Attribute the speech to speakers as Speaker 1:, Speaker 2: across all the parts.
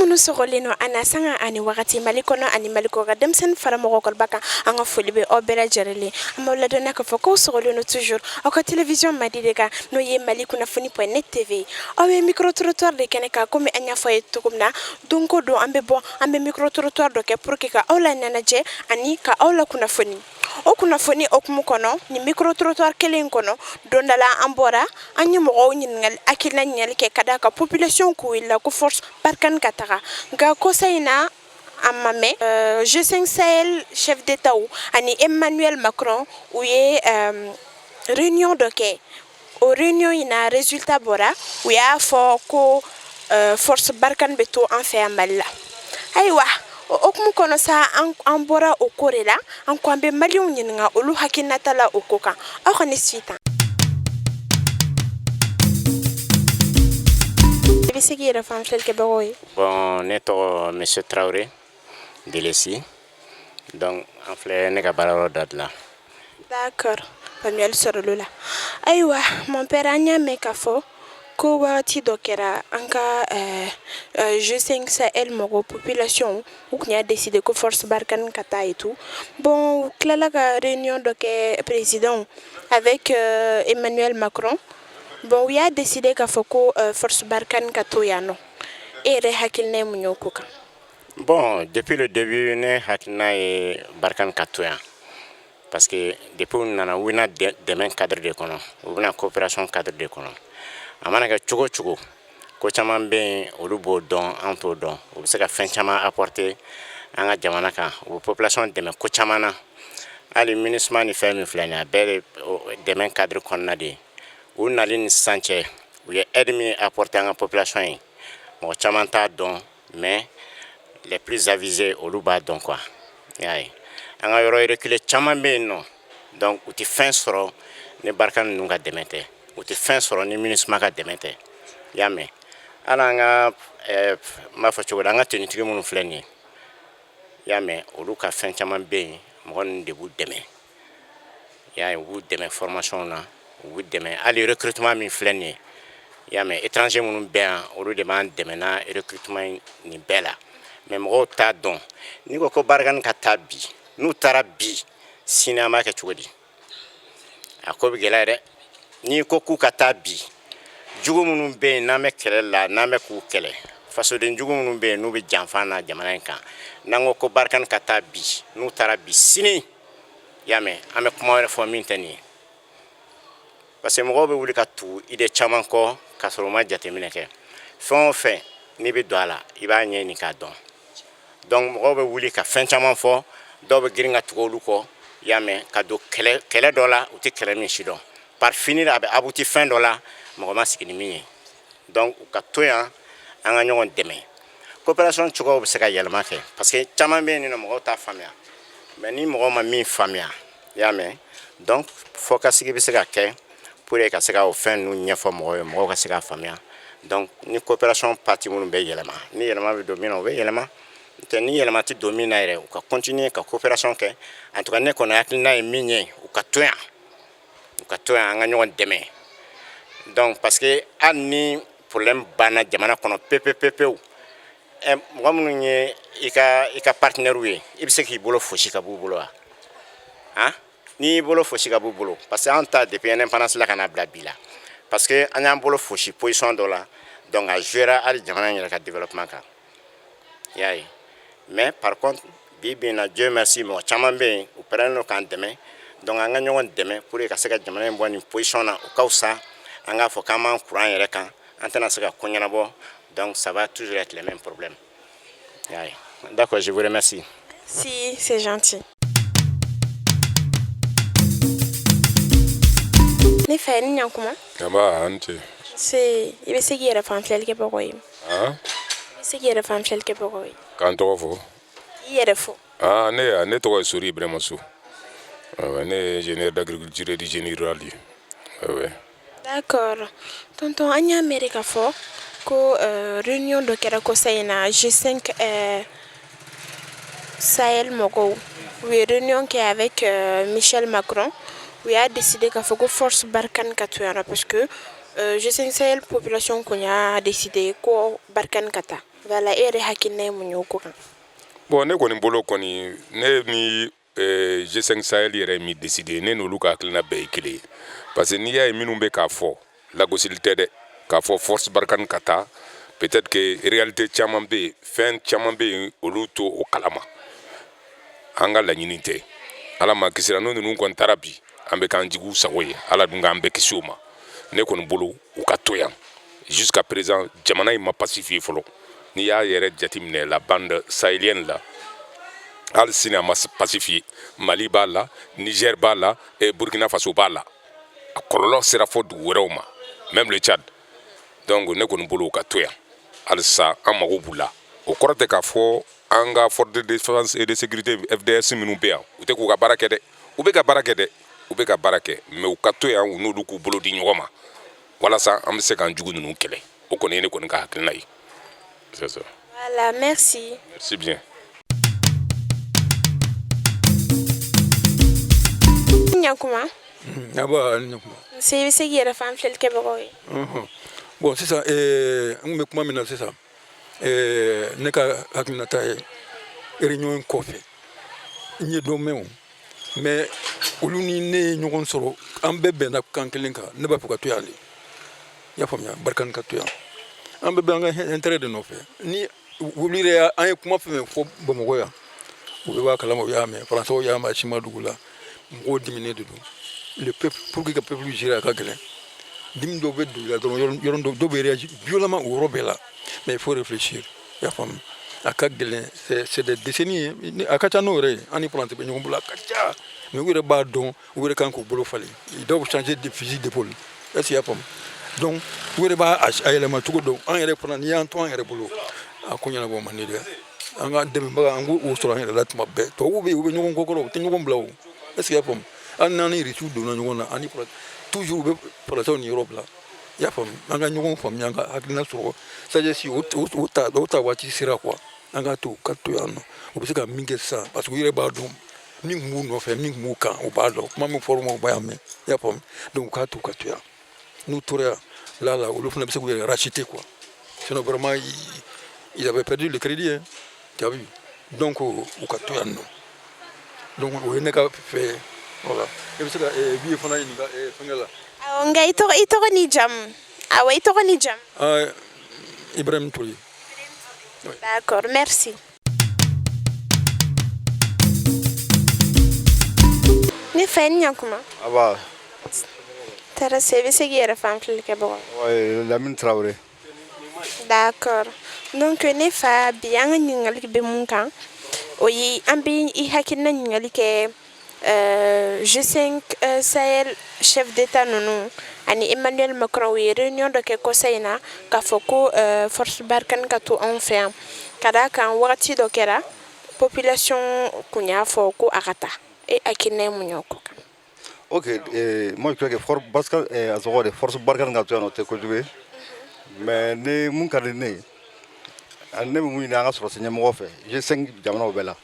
Speaker 1: minnu sɔgɔlen no ana sanga ani wagati mali kɔnɔ ani mali kɔ ka denmisɛnnin fara mɔgɔkɔrɔba kan an ka foli bɛ aw bɛɛ lajɛlen an b'aw ladɔnniya k'a fɔ k'aw sɔgɔlen no toujours aw ka télévision madi de kan n'o ye mali kunnafoni.net tv aw ye micro trottoir de kɛnɛ kan komi an y'a fɔ ye cogo min na don ko don an bɛ bɔ an bɛ micro trottoir dɔ kɛ pour que ka aw la ɲɛnajɛ ani ka aw la kunnafoni o kunnafoni okumu kɔnɔ ni micro trottoir kelen kɔnɔ don dɔ la an bɔra an ye mɔgɔw ɲiningali hakilina ɲininkali kɛ ka d'a ka population k'u wulila ko force barkane ka taga nka kosa in na an ma mɛn G5 Sahel chef d'état ani Emmanuel Macron u ye réunion dɔ kɛ o réunion in na résultat bɔra u y'a fɔ ko force barkane bɛ to an fɛ yan Mali la ayiwa o okumu kɔnɔ sa an bɔra o ko de la an ko an bɛ maliyɛnw ɲininka olu hakilinata la o ko kan aw ka ne si tan i bɛ se k'i yɛrɛ fɔ an filɛlikɛbagaw ye.
Speaker 2: Bon, ne tɔgɔ Monsieur Traoré Delesi donc an filɛ ne ka baarayɔrɔ da la.
Speaker 1: D'accord, faamuyali sɔrɔla o la ayiwa mon père an y'a mɛn k'a fɔ ko wagati dɔ kɛra an ka G5 Sahel mɔgɔ population u tun y'a décidé ko force barkane ka taa et tout bon u tilala ka réunion dɔ kɛ président avec Emmanuel Macron bon u y'a décidé k'a fɔ ko force barkane ka to yan nɔ e yɛrɛ hakilina ye mun ye o ko kan.
Speaker 2: Bon, depuis le début ne hakilina ye barkane ka to yan parce que depuis u nana u bɛna dɛmɛ cadre de kɔnɔ u bɛna coopération cadre de kɔnɔ a mana kɛ cogo cogo ko caman bɛ yen olu b'o dɔn an t'o dɔn u bɛ se ka fɛn caman apporter an ka jamana kan u bɛ population dɛmɛ ko caman na hali MINUSMA ni fɛn min filɛ nin ye a bɛɛ de dɛmɛ cadre kɔnɔna de ye u nali ni sisan cɛ u ye aide min apporter an ka population ye mɔgɔ caman t'a dɔn mais les plus avisés olu b'a dɔn quoi y'a ye an ka yɔrɔ reculé caman bɛ yen nɔ donc u tɛ fɛn sɔrɔ ni barkane ninnu ka dɛmɛ tɛ u tɛ fɛn sɔrɔ ni MINUSMA ka dɛmɛ tɛ y'a mɛn hali an ka n b'a fɔ cogo di an ka tenitigi minnu filɛ nin ye y'a mɛn olu ka fɛn caman bɛ yen mɔgɔ ninnu de b'u dɛmɛ y'a ye u b'u dɛmɛ formation na u b'u dɛmɛ hali recrutement min filɛ nin ye y'a mɛn étranger minnu bɛ yan olu de b'an dɛmɛ na recrutement nin bɛɛ la mais mɔgɔw t'a dɔn n'i ko ko barkane ka taa bi n'u taara bi sini an b'a kɛ cogo di a ko bɛ gɛlɛya dɛ n'i ko k'u ka taa bi jugu minnu bɛ yen n'an bɛ kɛlɛ la n'an bɛ k'u kɛlɛ fasoden jugu minnu bɛ yen n'u bɛ janfa na jamana in kan n'an ko barkane ka taa bi n'u taara bi sini y'a mɛn an bɛ kuma wɛrɛ fɔ min tɛ nin ye parce que mɔgɔw bɛ wuli ka tugu idée caman kɔ k'a sɔrɔ u ma jateminɛ kɛ fɛn o fɛn n'i bɛ don a la i b'a ɲɛɲini k'a dɔn donc mɔgɔw bɛ wuli ka fɛn caman fɔ dɔw bɛ girin ka tugu olu kɔ y'a mɛn ka don kɛlɛ dɔ la u tɛ kɛlɛ min si dɔn par finir a bɛ abouti fɛn dɔ la mɔgɔ ma sigi ni min ye donc u ka to yan an ka ɲɔgɔn dɛmɛ coopération cogoyaw bɛ se ka yɛlɛma kɛ parce que caman bɛ yen nɔ mɔgɔw t'a faamuya mais ni mɔgɔw ma min faamuya y'a mɛn donc fɔ ka sigi bɛ se ka kɛ pour ka se ka o fɛn ninnu ɲɛfɔ mɔgɔw ye mɔgɔw ka se k'a faamuya donc ni coopération parti minnu bɛ yɛlɛma ni yɛlɛma bɛ don min na u bɛ yɛlɛma n'o ni yɛlɛma tɛ don min na yɛrɛ u ka continuer ka coopération kɛ en tout cas ne kɔni hakilina ye min ye u ka to yan an ka ɲɔgɔn dɛmɛ donc parce que hali ni problème banna jamana kɔnɔ pepepepewu mɔgɔ minnu ye i ka partenaires ye i bɛ se k'i bolo fosi ka b'u bolo wa han n'i y'i bolo fosi ka b'u bolo parce que an ta depuis indépendance la ka n'a bila bi la parce que an y'an bolo fosi position dɔ la donc a jouera hali jamana in yɛrɛ ka développement kan i y'a ye mais par contre bi bi in na Dieu merci mɔgɔ caman bɛ yen u pɛrɛnnen don k'an dɛmɛ donc an ka ɲɔgɔn dɛmɛ pour ka se ka jamana in bɔ nin position na o ka fisa an k'a fɔ k'an b'an kuran yɛrɛ kan an tɛna se ka ko ɲɛnabɔ donc ça va toujours être les mêmes problèmes i y'a ye d'accord je vous remercie.
Speaker 1: Si c'est gentil. Ne fɛ ni ɲankuma.
Speaker 3: Aba ante.
Speaker 1: Se i bɛ se k'i yɛrɛ fɔ an filɛlikɛbagaw ye.
Speaker 3: Ah?
Speaker 1: I bɛ se k'i yɛrɛ fɔ an filɛlikɛbagaw ye.
Speaker 3: K'an tɔgɔ fɔ.
Speaker 1: I yɛrɛ fɔ.
Speaker 3: Ah ne tɔgɔ ye Sori Ibrahima Sow. Ne ye ingénieur d'agriculture et du génie rural ye. Ouais.
Speaker 1: D'accord. Tonton an y'a mɛn de k'a fɔ ko réunion dɔ kɛra kosa in na G5 Sahel mɔgɔw u ye réunion kɛ avec Michel Macron u y'a décidé k'a fɔ ko force barkane ka to yan nɔ parce que Je sais que la population a décidé ko barkan kata. Voilà, et hakine munyo ko kan.
Speaker 3: Bon ne kɔni bolo kɔni ne ni G5 Sahel yɛrɛ mi décidé ne n'olu ka hakilina bɛɛ ye kelen ye parce que n'i y'a ye minnu bɛ k'a fɔ lagosili tɛ dɛ k'a fɔ force barikani ka taa peut-être que réalité caman bɛ yen fɛn caman bɛ yen olu to o kalama an ka laɲini tɛ ala ma kisira n'o ninnu kɔni taara bi an bɛ k'an jigiw sago ye ala dun k'an bɛɛ kisi o ma ne kɔni bolo u ka to yan jusqu'à présent jamana in ma pacifié fɔlɔ n'i y'a yɛrɛ jateminɛ la bande sahélienne la hali sini a ma pacifié Mali b'a la Niger b'a la Burkina Faso b'a la a kɔlɔlɔ sera fɔ dugu wɛrɛw ma même le Tchad donc ne kɔni bolo u ka to yan halisa an mago b'u la o kɔrɔ tɛ k'a fɔ an ka force de défense et de sécurité FDS minnu bɛ yan u tɛ k'u ka baara kɛ dɛ u bɛ ka baara kɛ dɛ u bɛ ka baara kɛ mais u ka to yan u n'olu k'u bolo di ɲɔgɔn ma walasa an bɛ se k'an jugu ninnu kɛlɛ o kɔni ye ne kɔni ka hakilina ye c'est ça.
Speaker 1: Voilà, merci.
Speaker 3: Merci bien.
Speaker 1: Nyakuma.
Speaker 4: Aba nyakuma.
Speaker 1: C'est yɛrɛ fan filɛli kɛbagaw ye.
Speaker 4: Bon sisan an bɛ kuma min na sisan ne ka hakilinata ye réunion in kɔfɛ n ye dɔ mɛn o mais olu ni ne ye ɲɔgɔn sɔrɔ an bɛɛ bɛnna kan kelen kan ne b'a fɛ ka to yan de i y'a faamuya barikani ka to yan an bɛɛ bɛ an ka intérêt de nɔfɛ ni olu yɛrɛ an ye kuma fɛn fɛn fɔ Bamakɔ yan u bɛ b'a kalama u y'a mɛn Faransɛw y'a mɛn a si ma dugu la mɔgɔw diminen de don le peuple pour que le peuple gérer a ka gɛlɛn dimi dɔw bɛ don i la dɔrɔn yɔrɔ dɔw bɛ réagir violemment o yɔrɔ bɛɛ la mais il faut réfléchir i y'a faamu a ka gɛlɛn c'est des décennies ye a ka ca n'o yɛrɛ ye an ni Faransi bɛ ɲɔgɔn bolo a ka ca mais u yɛrɛ b'a dɔn u yɛrɛ kan k'u bolo falen dɔw bɛ changer de fusil d'épaule est-ce que i y'a faamu donc u yɛrɛ b'a yɛlɛma cogo dɔn an yɛrɛ fana n'i y'an to an yɛrɛ bolo a ko ɲɛnabɔ man di dɛ an ka dɛmɛbaga an k'o sɔrɔ an yɛrɛ la tuma bɛɛ tubabuw bɛ yen u bɛ ɲɔgɔn kɔkɔrɔ u tɛ ɲɔgɔn bila o est-ce que i y'a faamu hali n'an ni Russiw donna ɲɔgɔn na ani toujours u bɛ Faransɛw ni yɔrɔ bila i y'a faamu an ka ɲɔgɔn faamuya an ka hakilina sɔrɔ sagesse o ta waati sera quoi an ka to yan nɔ u bɛ se ka min kɛ sisan parce que u yɛrɛ b'a dɔn min tun b'u nɔfɛ min tun b'u kan u b'a dɔn kuma min fɔra u ma u b'a mɛn i y'a faamu donc u k'a to yan n'u tora yan la olu fana bɛ se k'u yɛrɛ racheter quoi sinon vraiment ils avaient perdu le crédit hein tu as vu donc u ka to yan nɔ donc o ye ne ka fɛ voilà i bɛ se ka bi fana ɲininka fɛnkɛ la.
Speaker 1: Awɔ nka i tɔgɔ ni jamu awɔ i tɔgɔ ni jamu.
Speaker 4: Ibrahim Touré.
Speaker 1: D'accord, merci. Ne fɛ ni Nyakuma.
Speaker 5: Aba.
Speaker 1: Tara se bɛ se k'i yɛrɛ fan filɛli kɛbagaw ye.
Speaker 5: Ouais, Lamine Traoré.
Speaker 1: D'accord. Donc ne fa bi an ka ɲininkali bɛ mun kan o ye an bɛ i hakilina ɲininkali kɛ G5 Sahel chef d'état ninnu ani Emmanuel Macron u ye réunion dɔ kɛ kɔsa in na k'a fɔ ko force barikani ka to anw fɛ yan ka d'a kan wagati dɔ kɛra population kun y'a fɔ ko a ka taa e hakilina ye mun ye o ko kan.
Speaker 5: Ok, moi je crois que force barikani ka to yan o tɛ kojugu ye mais ni mun ka di ne ye ani ne bɛ mun ɲini an ka sɔrɔsi ɲɛmɔgɔ fɛ G5 jamanaw bɛɛ la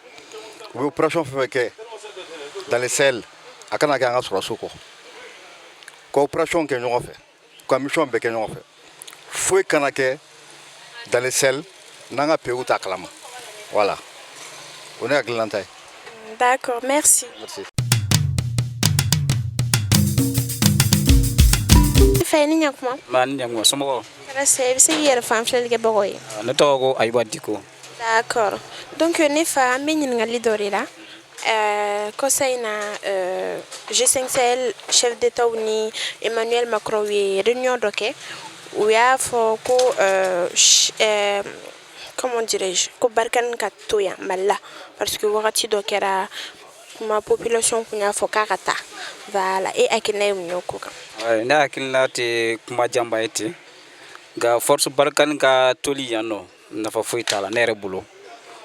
Speaker 5: u bɛ opération fɛn fɛn kɛ dans les Sahel a kana kɛ an ka sɔrɔsiw kɔ ka opération kɛ ɲɔgɔn fɛ ka mission bɛɛ kɛ ɲɔgɔn fɛ foyi kana kɛ dans les Sahel n'an ka pays t'a kalama voilà o ne hakilina ta ye.
Speaker 1: D'accord, merci.
Speaker 5: Merci.
Speaker 1: Fɛ ni Nyakuma.
Speaker 6: Ma ni Nyakuma somɔgɔw.
Speaker 1: Tara se bɛ se k'i yɛrɛ fan filɛli kɛbagaw ye.
Speaker 6: Ne tɔgɔ ko Ayiba Diko.
Speaker 1: D'accord. Donc ne fa an bɛ ɲininkali dɔ de la. Kɔsa in na G5 Sahel chef d'état ni Emmanuel Macron u ye réunion dɔ kɛ u y'a fɔ ko comment dirais-je ko barikani ka to yan Mali la parce que wagati dɔ kɛra kuma population kun y'a fɔ k'a ka taa voilà e hakilina ye mun ye o ko kan.
Speaker 6: Ne hakilina tɛ kuma janba ye ten nka force barikani ka toli yan nɔ nafa foyi t'a la ne yɛrɛ bolo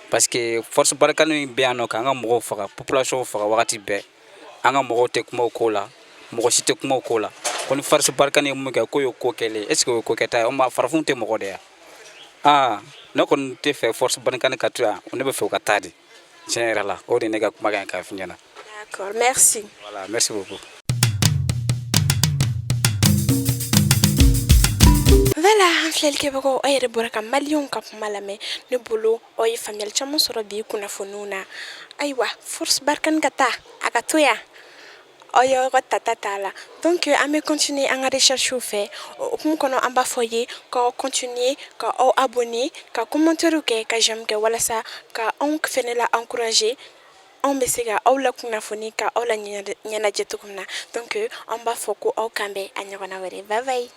Speaker 6: parce que force barikani bɛ yan nɔ k'an ka mɔgɔw faga population faga wagati bɛɛ an ka mɔgɔw tɛ kuma o ko la mɔgɔ si tɛ kuma o ko la ko ni force barikani ye mun kɛ k'o ye ko kɛlen est ce que o ye ko kɛta ye o ma farafinw tɛ mɔgɔ de yan ne kɔni tɛ fɛ force barikani ka to yan ne bɛ fɛ o ka taa de tiɲɛ yɛrɛ la o de ye ne ka kuma kan k'a f'i ɲɛna.
Speaker 1: D'accord, merci.
Speaker 6: Voilà, merci beaucoup.
Speaker 1: Voilà, an filɛlikɛbagaw a yɛrɛ bɔra ka maliyɛnw ka kuma lamɛn ne bolo aw ye faamuyali caman sɔrɔ bi kunnafoniw na ayiwa force barikani ka taa a ka to yan aw y'aw ka tata t'a la donc an bɛ continuer an ka recherche fɛ o hukumu kɔnɔ an b'a fɔ ye k'aw continuer ka aw abonner ka commentaire kɛ ka j'aime kɛ walasa ka anw fɛnɛ la encourager anw bɛ se ka aw la kunnafoni ka aw la ɲɛnajɛ cogo min na donc an b'a fɔ ko aw kan bɛn a ɲɔgɔnna wɛrɛ bye bye